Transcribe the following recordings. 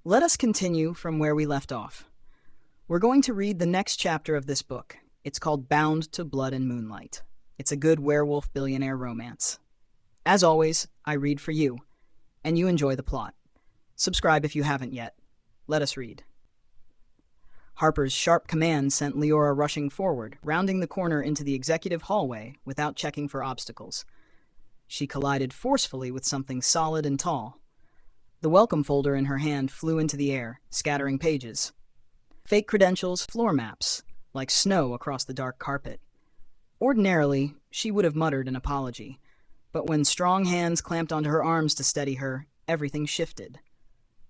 Let us continue from where we left off. We're going to read the next chapter of this book. It's called Bound to Blood and Moonlight. It's a good werewolf billionaire romance. As always, I read for you, and you enjoy the plot. Subscribe if you haven't yet. Let us read. Harper's sharp command sent Liora rushing forward, rounding the corner into the executive hallway without checking for obstacles. She collided forcefully with something solid and tall. The welcome folder in her hand flew into the air, scattering pages. Fake credentials, floor maps, like snow across the dark carpet. Ordinarily, she would have muttered an apology, but when strong hands clamped onto her arms to steady her, everything shifted.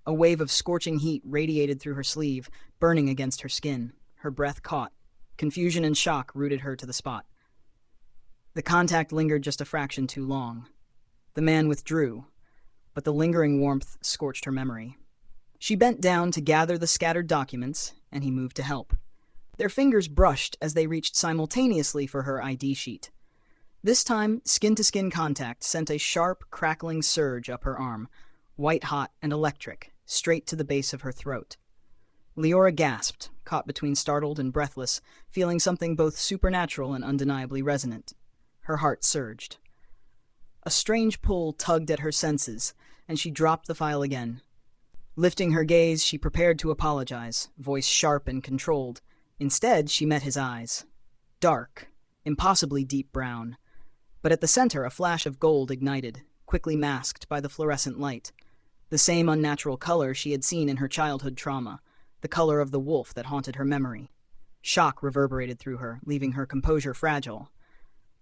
A wave of scorching heat radiated through her sleeve, burning against her skin. Her breath caught. Confusion and shock rooted her to the spot. The contact lingered just a fraction too long. The man withdrew, but the lingering warmth scorched her memory. She bent down to gather the scattered documents, and he moved to help. Their fingers brushed as they reached simultaneously for her ID sheet. This time, skin-to-skin contact sent a sharp, crackling surge up her arm, white-hot and electric, straight to the base of her throat. Liora gasped, caught between startled and breathless, feeling something both supernatural and undeniably resonant. Her heart surged. A strange pull tugged at her senses, and she dropped the file again. Lifting her gaze, she prepared to apologize, voice sharp and controlled. Instead, she met his eyes. Dark, impossibly deep brown. But at the center, a flash of gold ignited, quickly masked by the fluorescent light. The same unnatural color she had seen in her childhood trauma, the color of the wolf that haunted her memory. Shock reverberated through her, leaving her composure fragile.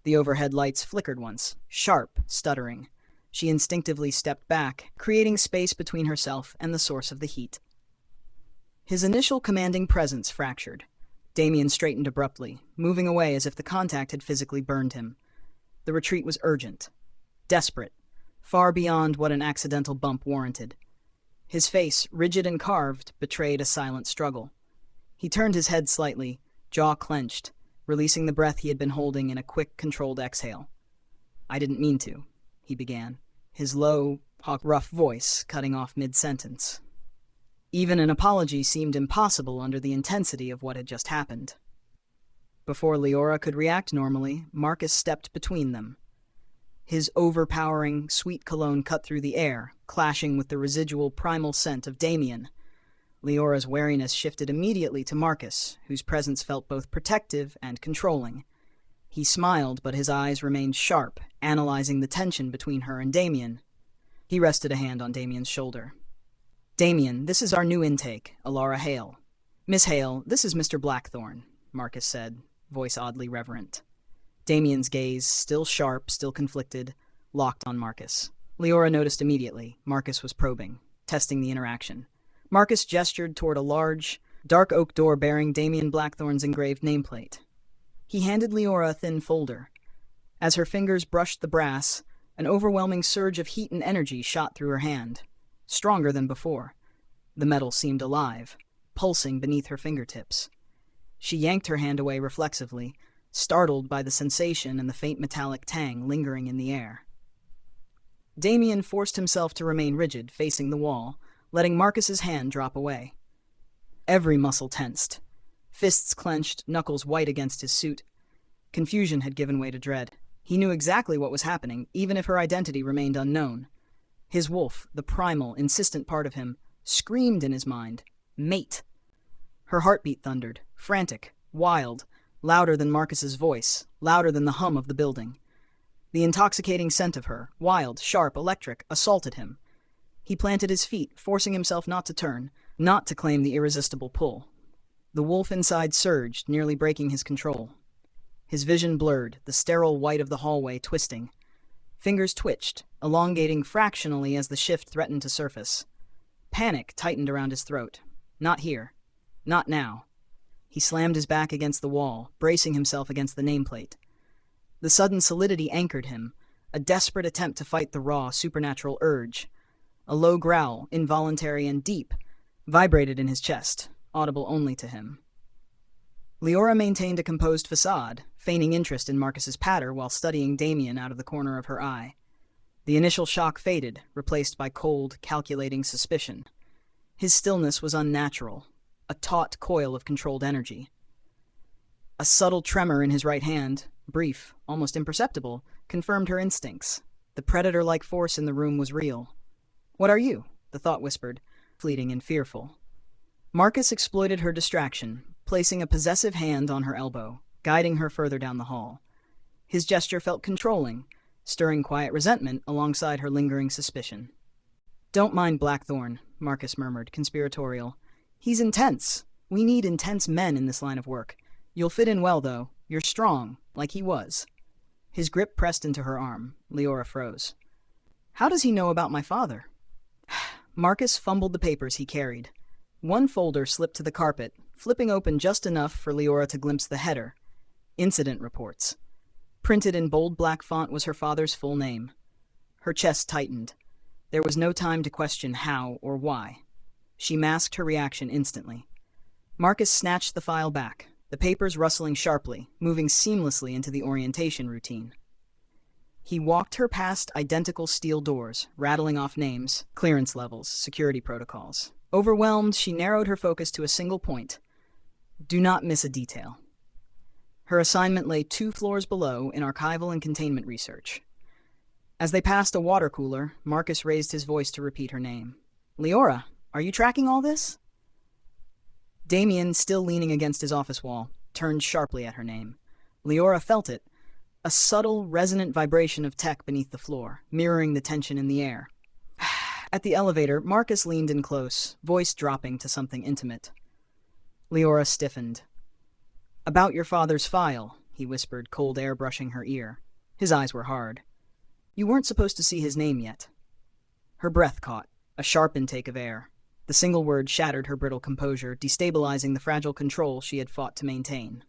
The overhead lights flickered once, sharp, stuttering. She instinctively stepped back, creating space between herself and the source of the heat. His initial commanding presence fractured. Damian straightened abruptly, moving away as if the contact had physically burned him. The retreat was urgent, desperate, far beyond what an accidental bump warranted. His face, rigid and carved, betrayed a silent struggle. He turned his head slightly, jaw clenched, releasing the breath he had been holding in a quick, controlled exhale. "I didn't mean to," he began, his low, rough voice cutting off mid-sentence. Even an apology seemed impossible under the intensity of what had just happened. Before Liora could react normally, Marcus stepped between them. His overpowering, sweet cologne cut through the air, clashing with the residual primal scent of Damian. Leora's wariness shifted immediately to Marcus, whose presence felt both protective and controlling. He smiled, but his eyes remained sharp, analyzing the tension between her and Damian. He rested a hand on Damian's shoulder. "Damian, this is our new intake, Alara Hale. Miss Hale, this is Mr. Blackthorne," Marcus said, voice oddly reverent. Damian's gaze, still sharp, still conflicted, locked on Marcus. Liora noticed immediately. Marcus was probing, testing the interaction. Marcus gestured toward a large, dark oak door bearing Damian Blackthorne's engraved nameplate. He handed Liora a thin folder. As her fingers brushed the brass, an overwhelming surge of heat and energy shot through her hand. Stronger than before. The metal seemed alive, pulsing beneath her fingertips. She yanked her hand away reflexively, startled by the sensation and the faint metallic tang lingering in the air. Damian forced himself to remain rigid, facing the wall, letting Marcus's hand drop away. Every muscle tensed. Fists clenched, knuckles white against his suit. Confusion had given way to dread. He knew exactly what was happening, even if her identity remained unknown. His wolf, the primal, insistent part of him, screamed in his mind, "Mate!" Her heartbeat thundered, frantic, wild, louder than Marcus's voice, louder than the hum of the building. The intoxicating scent of her, wild, sharp, electric, assaulted him. He planted his feet, forcing himself not to turn, not to claim the irresistible pull. The wolf inside surged, nearly breaking his control. His vision blurred, the sterile white of the hallway twisting. Fingers twitched, elongating fractionally as the shift threatened to surface. Panic tightened around his throat. Not here. Not now. He slammed his back against the wall, bracing himself against the nameplate. The sudden solidity anchored him, a desperate attempt to fight the raw, supernatural urge. A low growl, involuntary and deep, vibrated in his chest, audible only to him. Liora maintained a composed facade, feigning interest in Marcus's patter while studying Damian out of the corner of her eye. The initial shock faded, replaced by cold, calculating suspicion. His stillness was unnatural, a taut coil of controlled energy. A subtle tremor in his right hand, brief, almost imperceptible, confirmed her instincts. The predator-like force in the room was real. "What are you?" the thought whispered, fleeting and fearful. Marcus exploited her distraction, placing a possessive hand on her elbow, guiding her further down the hall. His gesture felt controlling, stirring quiet resentment alongside her lingering suspicion. "Don't mind Blackthorn," Marcus murmured, conspiratorial. "He's intense. We need intense men in this line of work. You'll fit in well, though. You're strong, like he was." His grip pressed into her arm. Liora froze. "How does he know about my father?" Marcus fumbled the papers he carried. One folder slipped to the carpet, flipping open just enough for Liora to glimpse the header. Incident reports. Printed in bold black font was her father's full name. Her chest tightened. There was no time to question how or why. She masked her reaction instantly. Marcus snatched the file back, the papers rustling sharply, moving seamlessly into the orientation routine. He walked her past identical steel doors, rattling off names, clearance levels, security protocols. Overwhelmed, she narrowed her focus to a single point. Do not miss a detail. Her assignment lay 2 floors below in archival and containment research. As they passed a water cooler, Marcus raised his voice to repeat her name. "Liora, are you tracking all this?" Damian, still leaning against his office wall, turned sharply at her name. Liora felt it, a subtle, resonant vibration of tech beneath the floor, mirroring the tension in the air. At the elevator, Marcus leaned in close, voice dropping to something intimate. Liora stiffened. "About your father's file," he whispered, cold air brushing her ear. His eyes were hard. "You weren't supposed to see his name yet." Her breath caught, a sharp intake of air. The single word shattered her brittle composure, destabilizing the fragile control she had fought to maintain.